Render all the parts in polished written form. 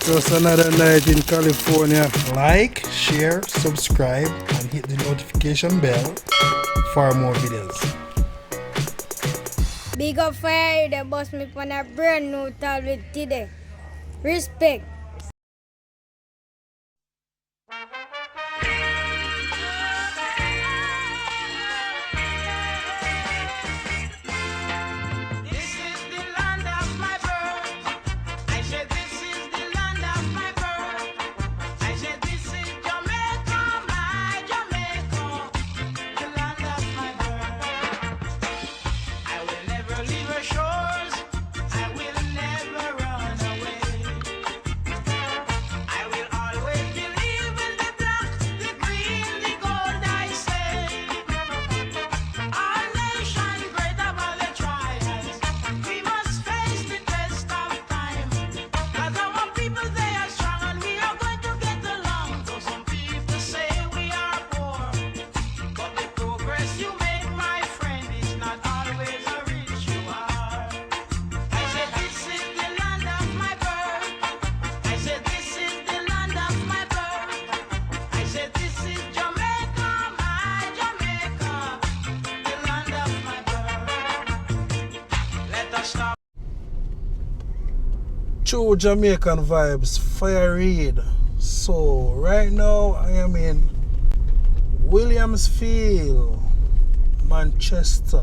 Just another night in California. Like, share, subscribe, and hit the notification bell for more videos. Big up fire, the boss me on a brand new tal with today. Respect. True Jamaican vibes, Fire Reid. So right now I am in Williamsfield, Manchester.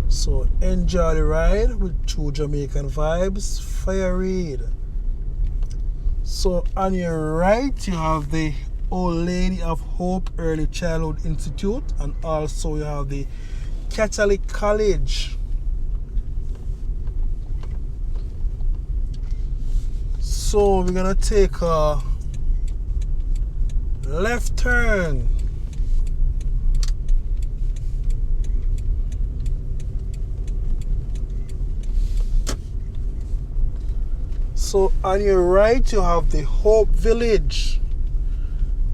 So enjoy the ride with True Jamaican vibes, Fire Reid. So on your right you have the Old Lady of Hope Early Childhood Institute, and also you have the Catholic College. So we're gonna take a left turn. So on your right you have the Hope Village.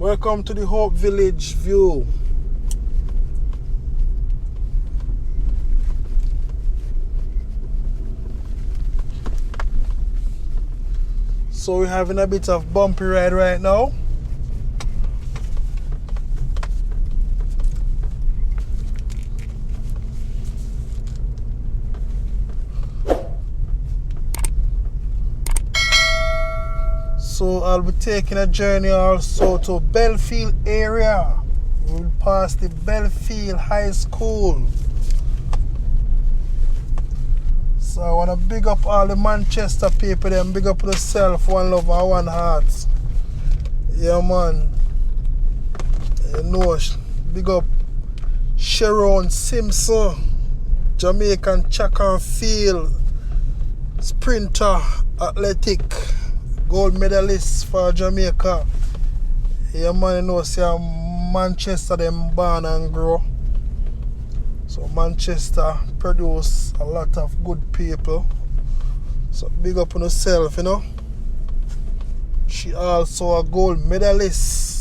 Welcome to the Hope Village view. So we're having a bit of bumpy ride right now. So I'll be taking a journey also to Belfield area. We'll pass the Belfield High School. So I want to big up all the Manchester people, them big up yourself, one love and one heart. Yeah man. You know, big up Sharon Simpson, Jamaican track and field sprinter, athletic, gold medalist for Jamaica. Yeah man, you know, see Manchester them born and grow. So Manchester produce a lot of good people. So big up on herself, you know. She also a gold medalist.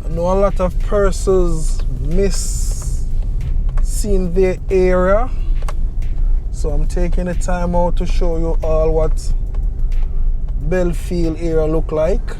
I know a lot of persons miss seeing their area, so I'm taking the time out to show you all what Belfield area look like.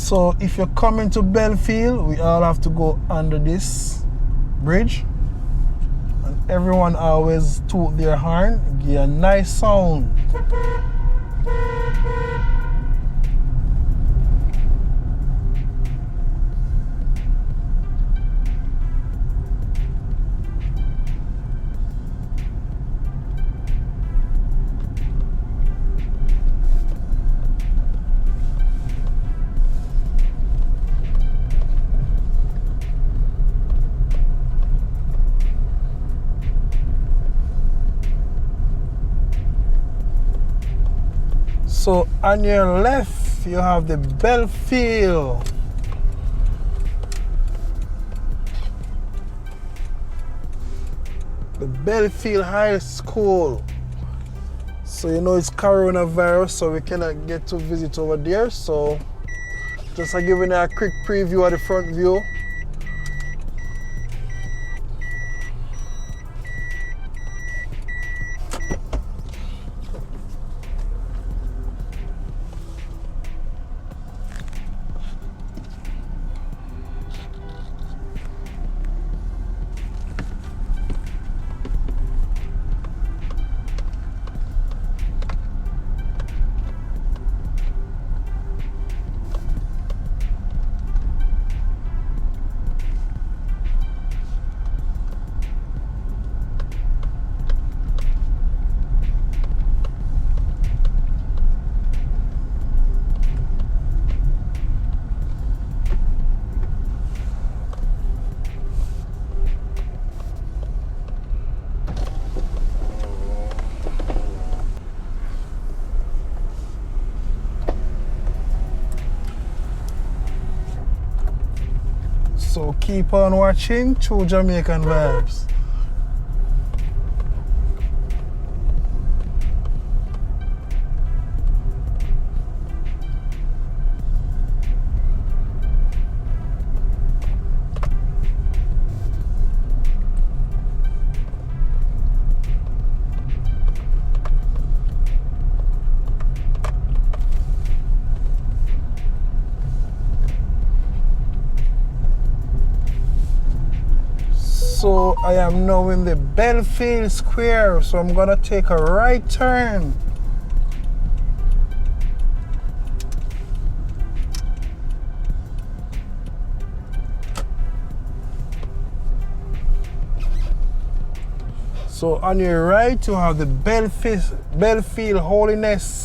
So if you're coming to Belfield, we all have to go under this bridge. And everyone always toot their horn, give a nice sound. So on your left, you have the Belfield. The Belfield High School. So you know it's coronavirus, so we cannot get to visit over there. So just giving a quick preview of the front view. So keep on watching True Jamaican Vibes. So I am now in the Belfield Square, so I'm gonna take a right turn. So on your right, you have the Belfield Holiness.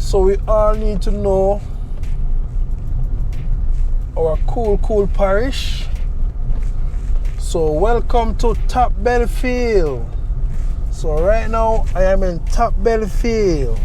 So we all need to know our cool parish. So welcome to Top Belfield. So right now I am in Top Belfield.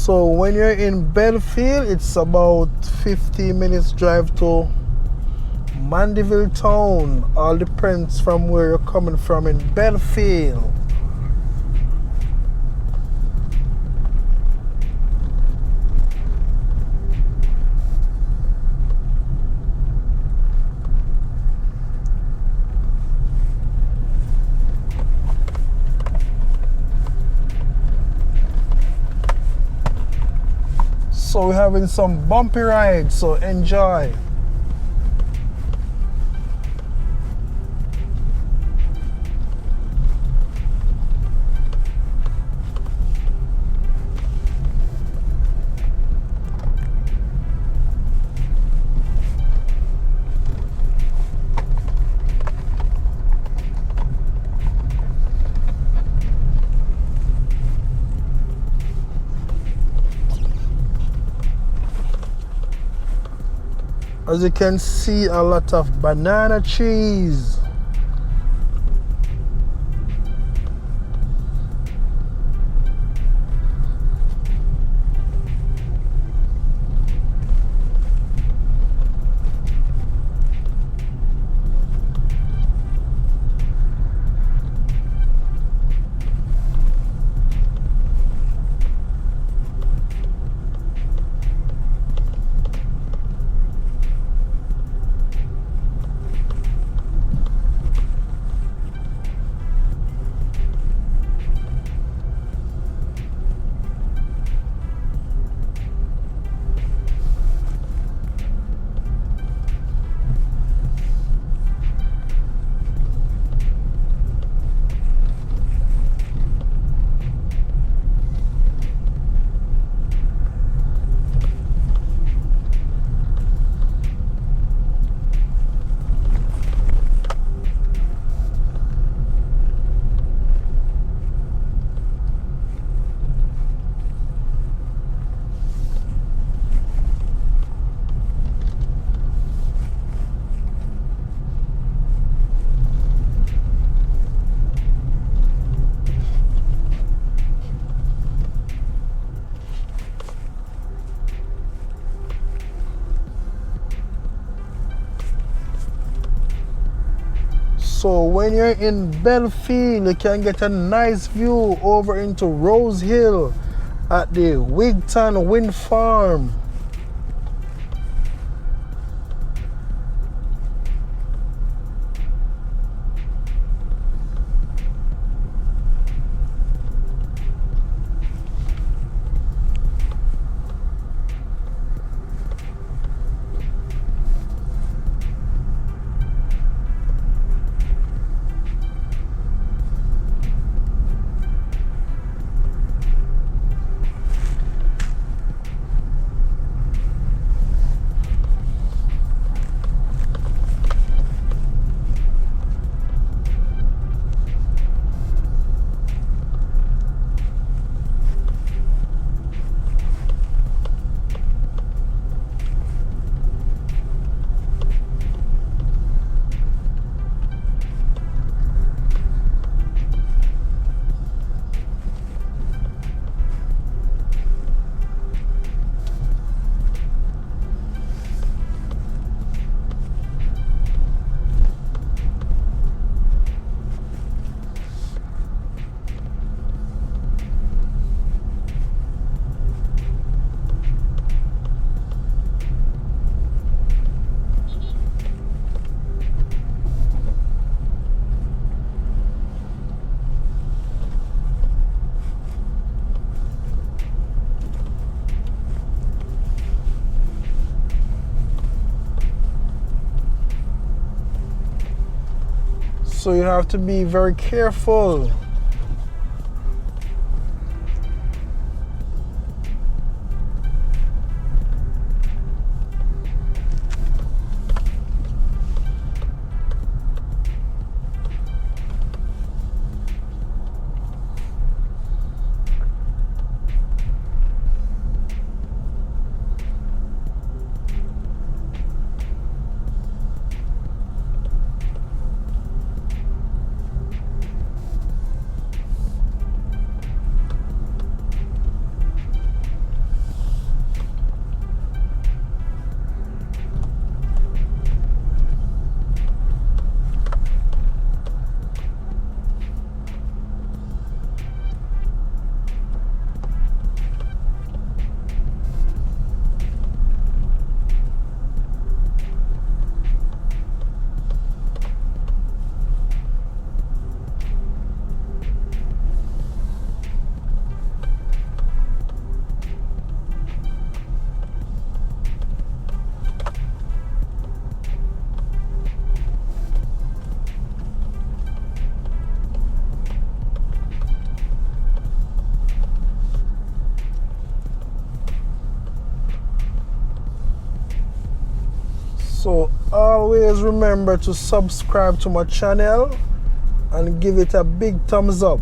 So when you're in Belfield, it's about 15 minutes drive to Mandeville town. All depends from where you're coming from in Belfield. So we're having some bumpy rides, so enjoy. As you can see, a lot of banana trees. So when you're in Belfield, you can get a nice view over into Rose Hill at the Wigton Wind Farm. So you have to be very careful. always remember to subscribe to my channel and give it a big thumbs up.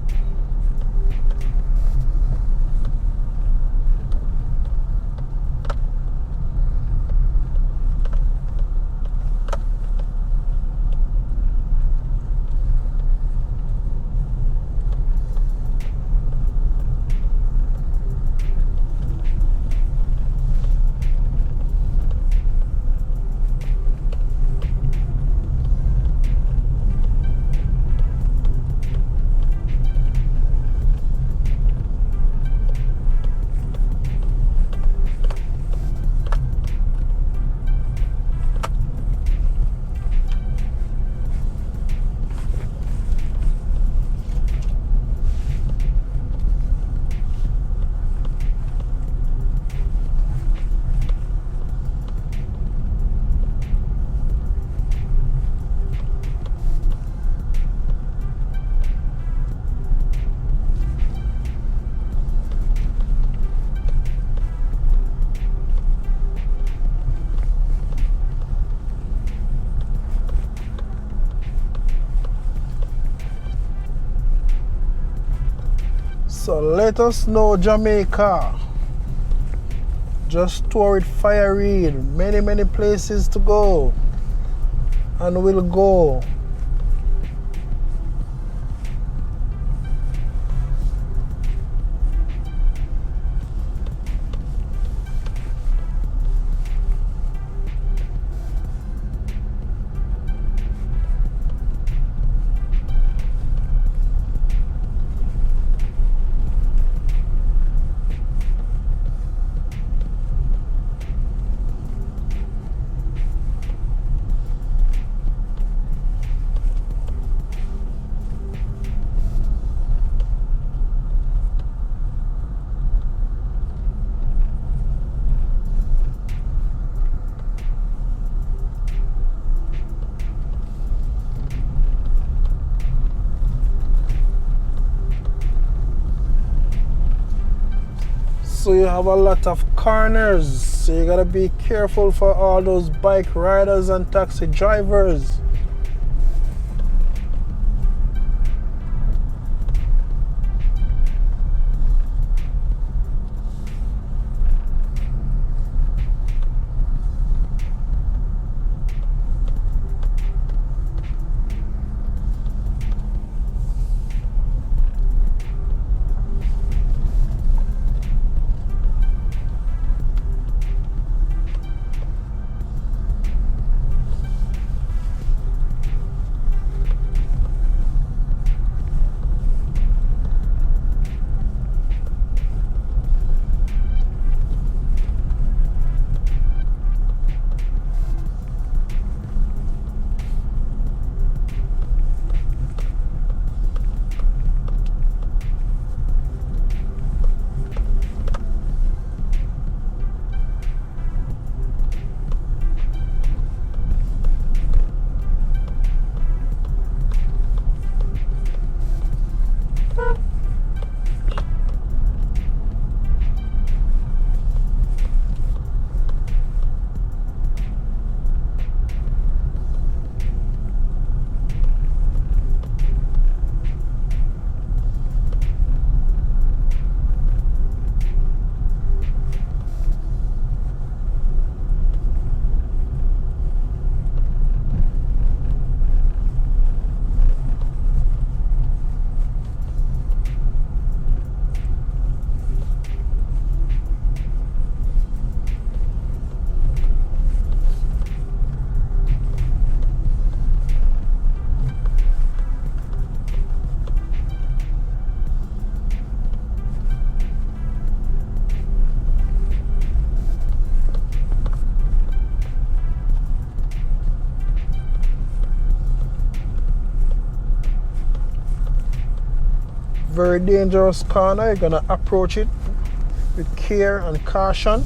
So let us know Jamaica. Just tour it fire read. Many places to go. And we'll go. So you have a lot of corners, so you gotta be careful for all those bike riders and taxi drivers. Very dangerous corner. You're gonna approach it with care and caution.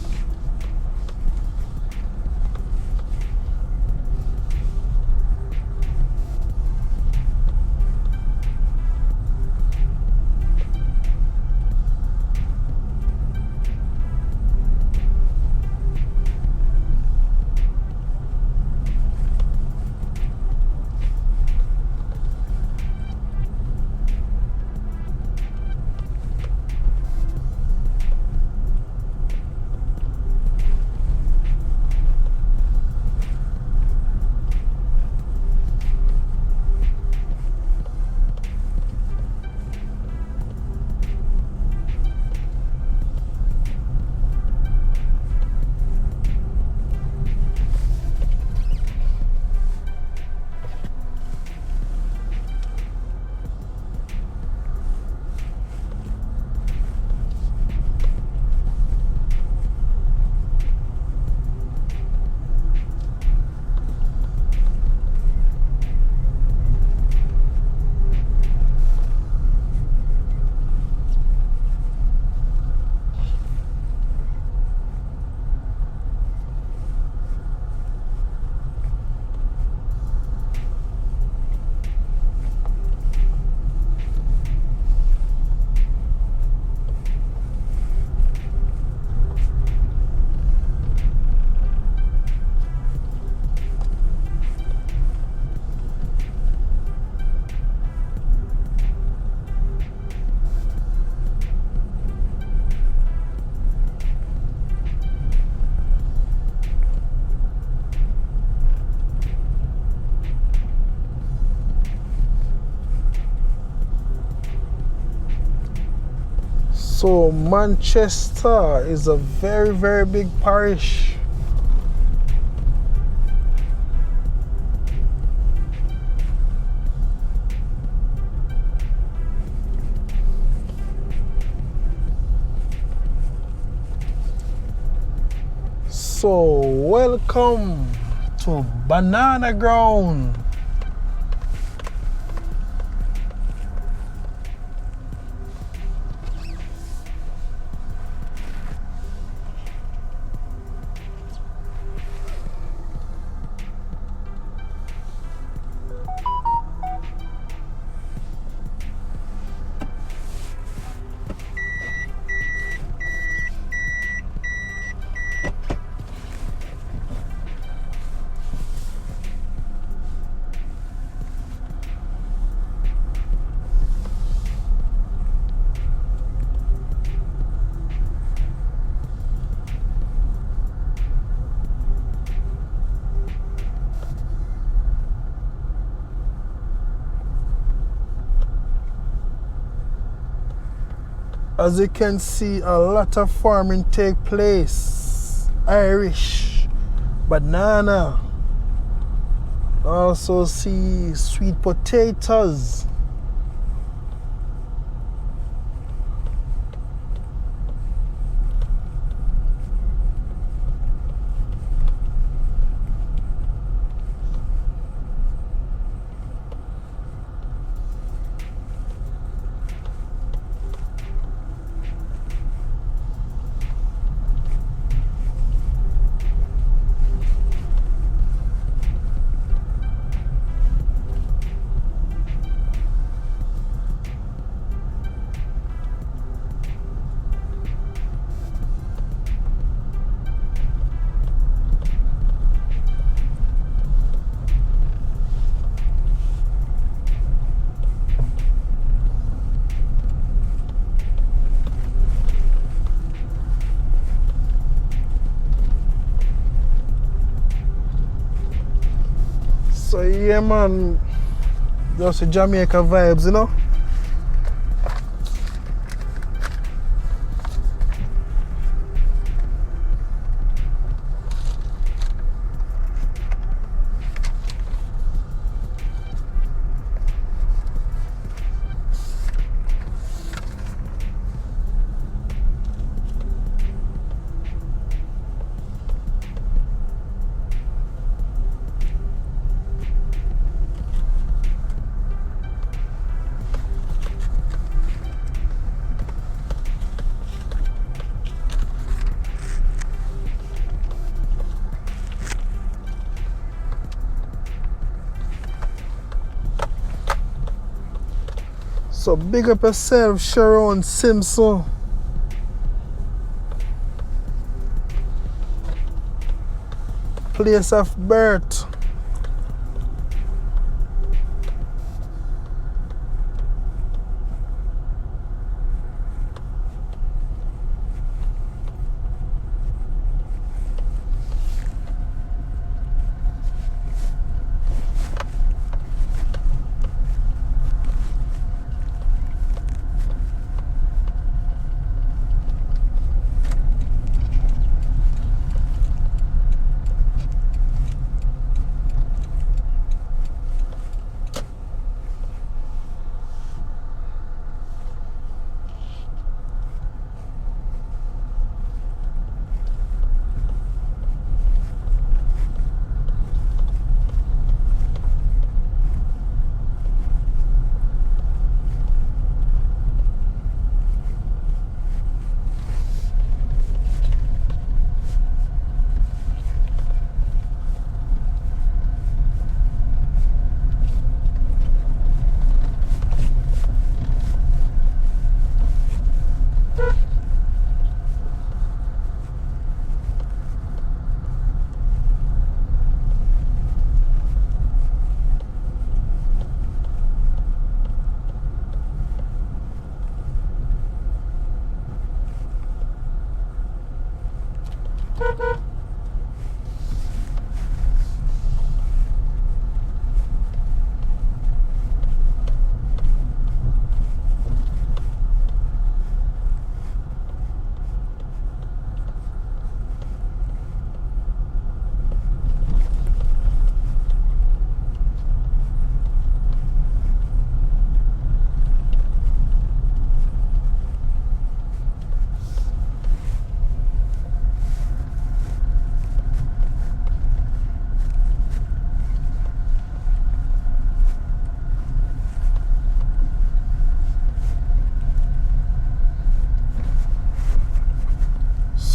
So Manchester is a very, very big parish. So welcome to Banana Ground. As you can see, a lot of farming take place. Irish, banana. Also see sweet potatoes. So yeah man, just the Jamaica vibes, you know. So big up yourself, Sharon Simpson. Place of birth.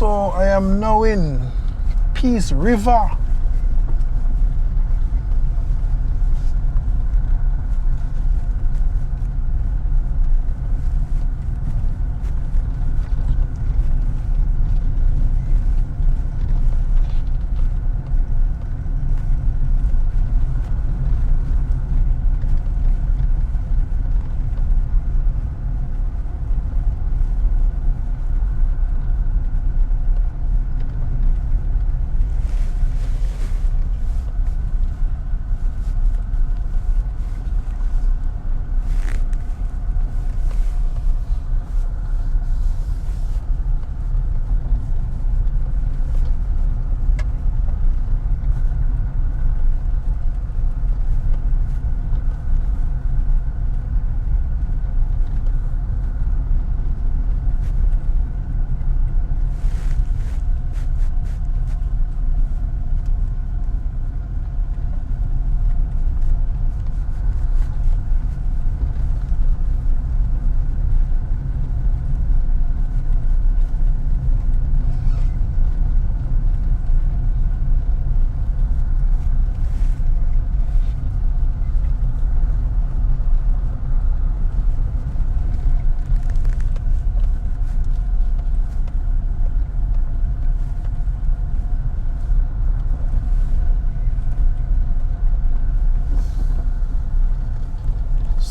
So I am now in Peace River.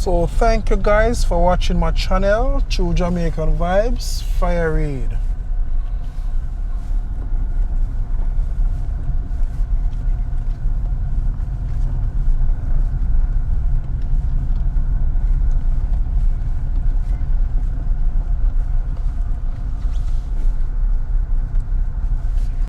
So thank you guys for watching my channel, True Jamaican Vibes Fire Raid.